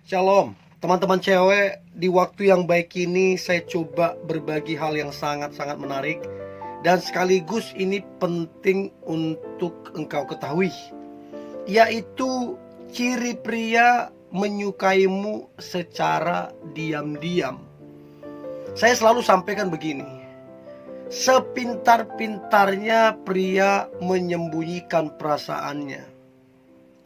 Shalom, teman-teman cewek. Di waktu yang baik ini saya coba berbagi hal yang sangat-sangat menarik, dan sekaligus ini penting untuk engkau ketahui, yaitu ciri pria menyukaimu secara diam-diam. Saya selalu sampaikan begini: sepintar-pintarnya pria menyembunyikan perasaannya,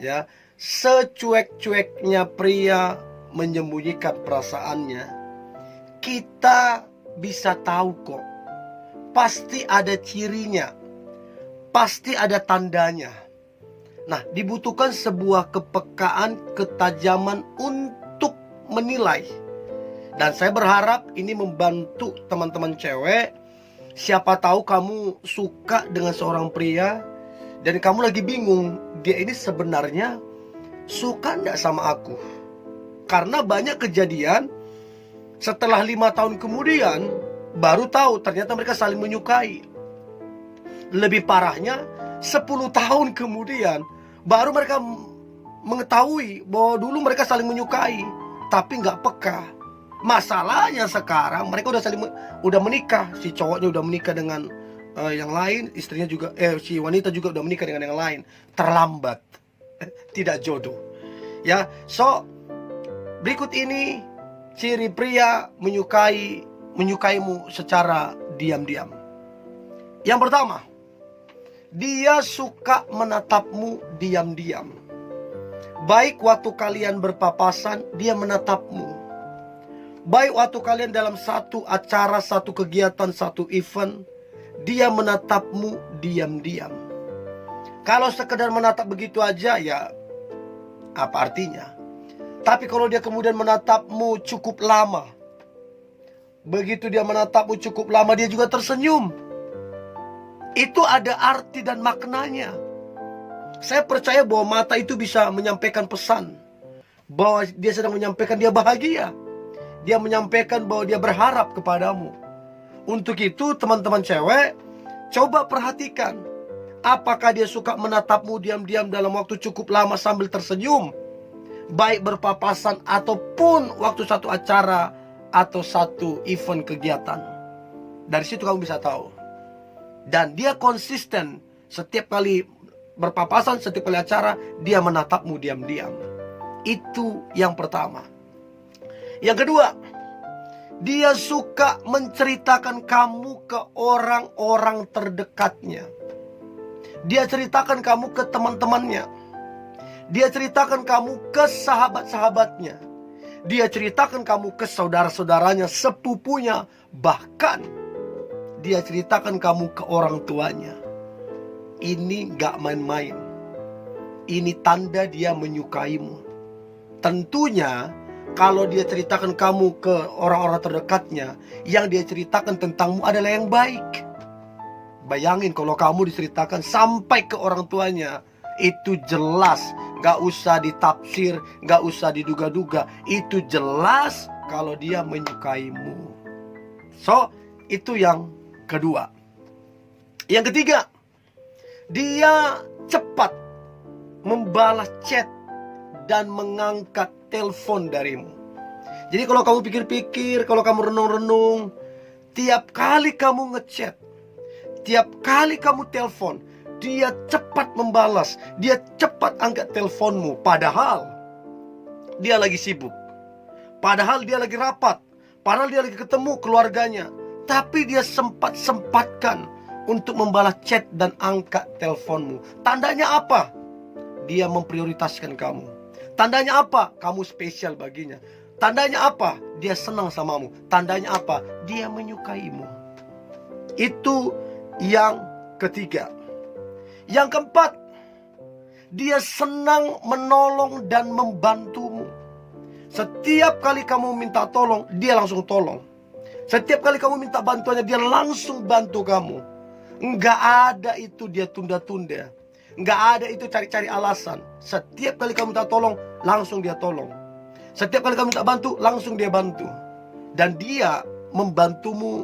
ya, secuek-cueknya pria menyembunyikan perasaannya, kita bisa tahu kok. Pasti ada cirinya, pasti ada tandanya. Nah, dibutuhkan sebuah kepekaan, ketajaman untuk menilai. Dan saya berharap ini membantu teman-teman cewek. Siapa tahu kamu suka dengan seorang pria dan kamu lagi bingung, dia ini sebenarnya suka enggak sama aku? Karena banyak kejadian setelah 5 tahun kemudian baru tahu ternyata mereka saling menyukai. Lebih parahnya 10 tahun kemudian baru mereka mengetahui bahwa dulu mereka saling menyukai, tapi nggak peka. Masalahnya sekarang mereka udah menikah. Si cowoknya udah menikah dengan yang lain, istrinya juga, si wanita juga udah menikah dengan yang lain. Terlambat, tidak jodoh. Ya, so berikut ini ciri pria menyukaimu secara diam-diam. Yang pertama, dia suka menatapmu diam-diam. Baik waktu kalian berpapasan, dia menatapmu. Baik waktu kalian dalam satu acara, satu kegiatan, satu event, dia menatapmu diam-diam. Kalau sekedar menatap begitu aja, ya apa artinya? Tapi kalau dia kemudian menatapmu cukup lama, begitu dia menatapmu cukup lama, dia juga tersenyum. Itu ada arti dan maknanya. Saya percaya bahwa mata itu bisa menyampaikan pesan, bahwa dia sedang menyampaikan dia bahagia. Dia menyampaikan bahwa dia berharap kepadamu. Untuk itu teman-teman cewek, coba perhatikan, apakah dia suka menatapmu diam-diam dalam waktu cukup lama sambil tersenyum, baik berpapasan ataupun waktu satu acara atau satu event kegiatan. Dari situ kamu bisa tahu. Dan dia konsisten, setiap kali berpapasan, setiap kali acara, dia menatapmu diam-diam. Itu yang pertama. Yang kedua, dia suka menceritakan kamu ke orang-orang terdekatnya. Dia ceritakan kamu ke teman-temannya. Dia ceritakan kamu ke sahabat-sahabatnya. Dia ceritakan kamu ke saudara-saudaranya, sepupunya. Bahkan dia ceritakan kamu ke orang tuanya. Ini gak main-main. Ini tanda dia menyukaimu. Tentunya kalau dia ceritakan kamu ke orang-orang terdekatnya, yang dia ceritakan tentangmu adalah yang baik. Bayangin kalau kamu diceritakan sampai ke orang tuanya, itu jelas, gak usah ditafsir, gak usah diduga-duga. Itu jelas kalau dia menyukaimu. So, itu yang kedua. Yang ketiga, dia cepat membalas chat dan mengangkat telepon darimu. Jadi kalau kamu pikir-pikir, kalau kamu renung-renung, tiap kali kamu ngechat, tiap kali kamu telepon, dia cepat membalas, dia cepat angkat teleponmu. Padahal dia lagi sibuk, padahal dia lagi rapat, padahal dia lagi ketemu keluarganya, tapi dia sempat-sempatkan untuk membalas chat dan angkat teleponmu. Tandanya apa? Dia memprioritaskan kamu. Tandanya apa? Kamu spesial baginya. Tandanya apa? Dia senang samamu. Tandanya apa? Dia menyukaimu. Itu yang ketiga. Yang keempat, dia senang menolong dan membantumu. Setiap kali kamu minta tolong, dia langsung tolong. Setiap kali kamu minta bantuannya, dia langsung bantu kamu. Enggak ada itu dia tunda-tunda. Enggak ada itu cari-cari alasan. Setiap kali kamu minta tolong, langsung dia tolong. Setiap kali kamu minta bantu, langsung dia bantu. Dan dia membantumu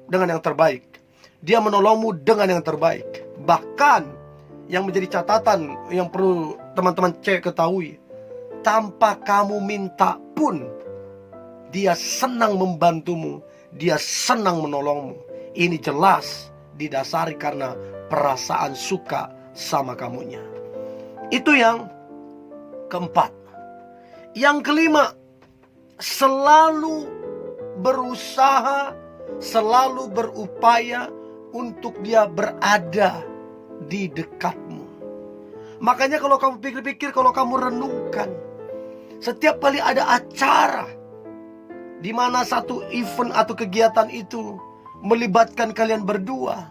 dengan yang terbaik. Dia menolongmu dengan yang terbaik. Bahkan yang menjadi catatan yang perlu teman-teman cek ketahui, tanpa kamu minta pun, dia senang membantumu, dia senang menolongmu. Ini jelas didasari karena perasaan suka sama kamunya. Itu yang keempat. Yang kelima, selalu berusaha, selalu berupaya untuk dia berada di dekatmu. Makanya kalau kamu pikir-pikir, kalau kamu renungkan, setiap kali ada acara di mana satu event atau kegiatan itu melibatkan kalian berdua,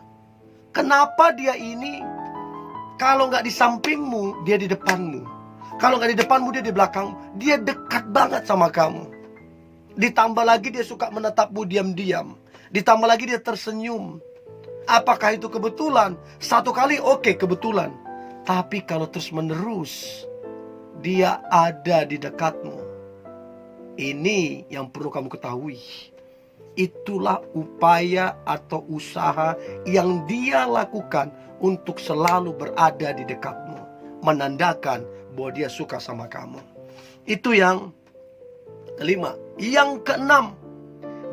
kenapa dia ini kalau nggak di sampingmu, dia di depanmu. Kalau nggak di depanmu, dia di belakangmu. Dia dekat banget sama kamu. Ditambah lagi dia suka menatapmu diam-diam. Ditambah lagi dia tersenyum. Apakah itu kebetulan? Satu kali oke, kebetulan. Tapi kalau terus menerus dia ada di dekatmu, ini yang perlu kamu ketahui. Itulah upaya atau usaha yang dia lakukan untuk selalu berada di dekatmu, menandakan bahwa dia suka sama kamu. Itu yang kelima. Yang keenam,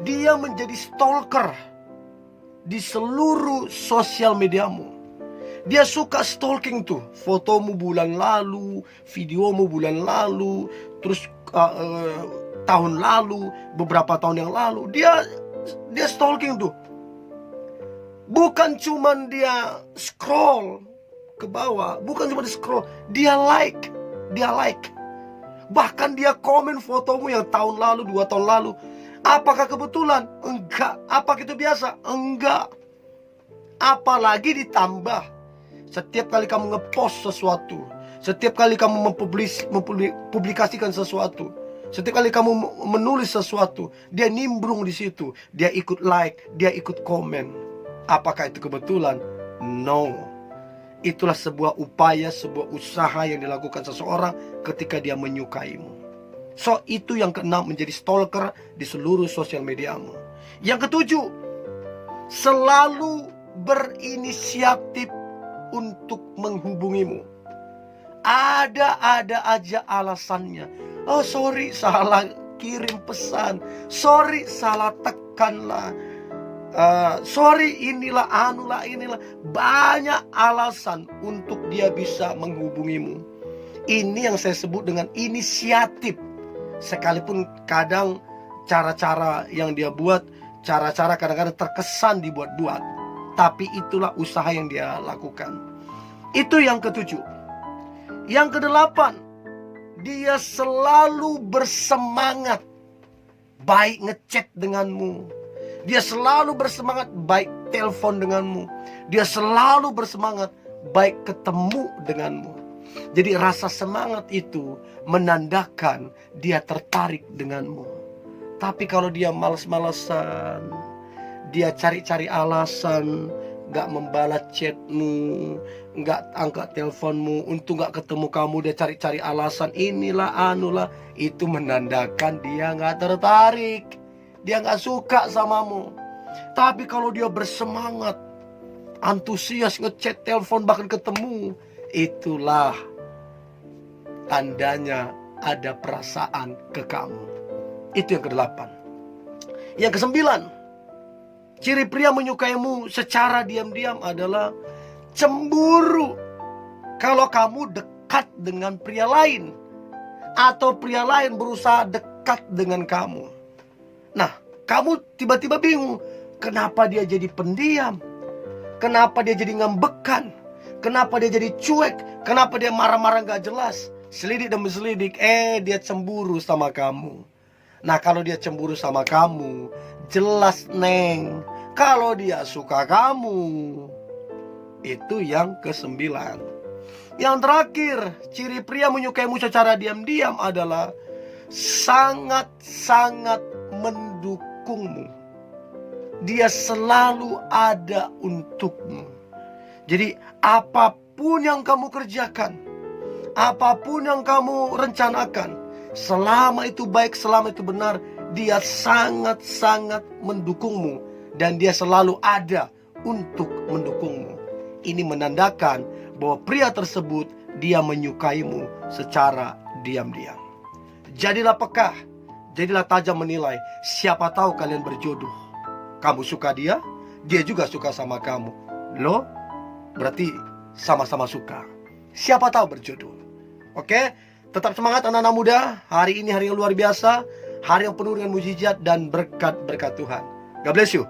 dia menjadi stalker di seluruh sosial mediamu. Dia suka stalking tuh, fotomu bulan lalu, videomu bulan lalu, terus tahun lalu, beberapa tahun yang lalu, dia stalking tuh. Bukan cuman dia scroll ke bawah, bukan cuma di scroll, dia like. Bahkan dia komen fotomu yang tahun lalu, 2 tahun lalu. Apakah kebetulan? Enggak. Apa itu biasa? Enggak. Apalagi ditambah, setiap kali kamu ngepost sesuatu, setiap kali kamu mempublikasikan sesuatu, setiap kali kamu menulis sesuatu, dia nimbrung di situ, dia ikut like, dia ikut komen. Apakah itu kebetulan? No. Itulah sebuah upaya, sebuah usaha yang dilakukan seseorang ketika dia menyukaimu. So, itu yang keenam, menjadi stalker di seluruh sosial mediamu. Yang ketujuh, selalu berinisiatif untuk menghubungimu. Ada aja alasannya. Oh sorry, salah kirim pesan. Sorry, salah tekanlah. Sorry, inilah, inilah. Banyak alasan untuk dia bisa menghubungimu. Ini yang saya sebut dengan inisiatif. Sekalipun kadang cara-cara yang dia buat, cara-cara kadang-kadang terkesan dibuat-buat, tapi itulah usaha yang dia lakukan. Itu yang ketujuh. Yang kedelapan, dia selalu bersemangat baik ngechat denganmu. Dia selalu bersemangat baik telepon denganmu. Dia selalu bersemangat baik ketemu denganmu. Jadi rasa semangat itu menandakan dia tertarik denganmu. Tapi kalau dia malas-malasan, dia cari-cari alasan, gak membalas chatmu, gak angkat teleponmu, untuk gak ketemu kamu, dia cari-cari alasan, inilah, anulah, itu menandakan dia gak tertarik. Dia gak suka samamu. Tapi kalau dia bersemangat, antusias, ngechat, telepon, bahkan ketemu, itulah tandanya ada perasaan ke kamu. Itu yang kedelapan. Yang kesembilan, ciri pria menyukaimu secara diam-diam adalah cemburu kalau kamu dekat dengan pria lain, atau pria lain berusaha dekat dengan kamu. Nah, kamu tiba-tiba bingung, kenapa dia jadi pendiam? Kenapa dia jadi ngambekan? Kenapa dia jadi cuek? Kenapa dia marah-marah gak jelas? Selidik demi selidik, dia cemburu sama kamu. Nah, kalau dia cemburu sama kamu, jelas neng, kalau dia suka kamu. Itu yang kesembilan. Yang terakhir, ciri pria menyukaimu secara diam-diam adalah sangat-sangat mendukungmu. Dia selalu ada untukmu. Jadi apapun yang kamu kerjakan, apapun yang kamu rencanakan, selama itu baik, selama itu benar, dia sangat-sangat mendukungmu. Dan dia selalu ada untuk mendukungmu. Ini menandakan bahwa pria tersebut dia menyukaimu secara diam-diam. Jadilah peka, jadilah tajam menilai. Siapa tahu kalian berjodoh. Kamu suka dia, dia juga suka sama kamu. Loh, berarti sama-sama suka. Siapa tahu berjodoh. Oke, tetap semangat anak-anak muda. Hari ini hari yang luar biasa, hari yang penuh dengan mujizat dan berkat-berkat Tuhan. God bless you.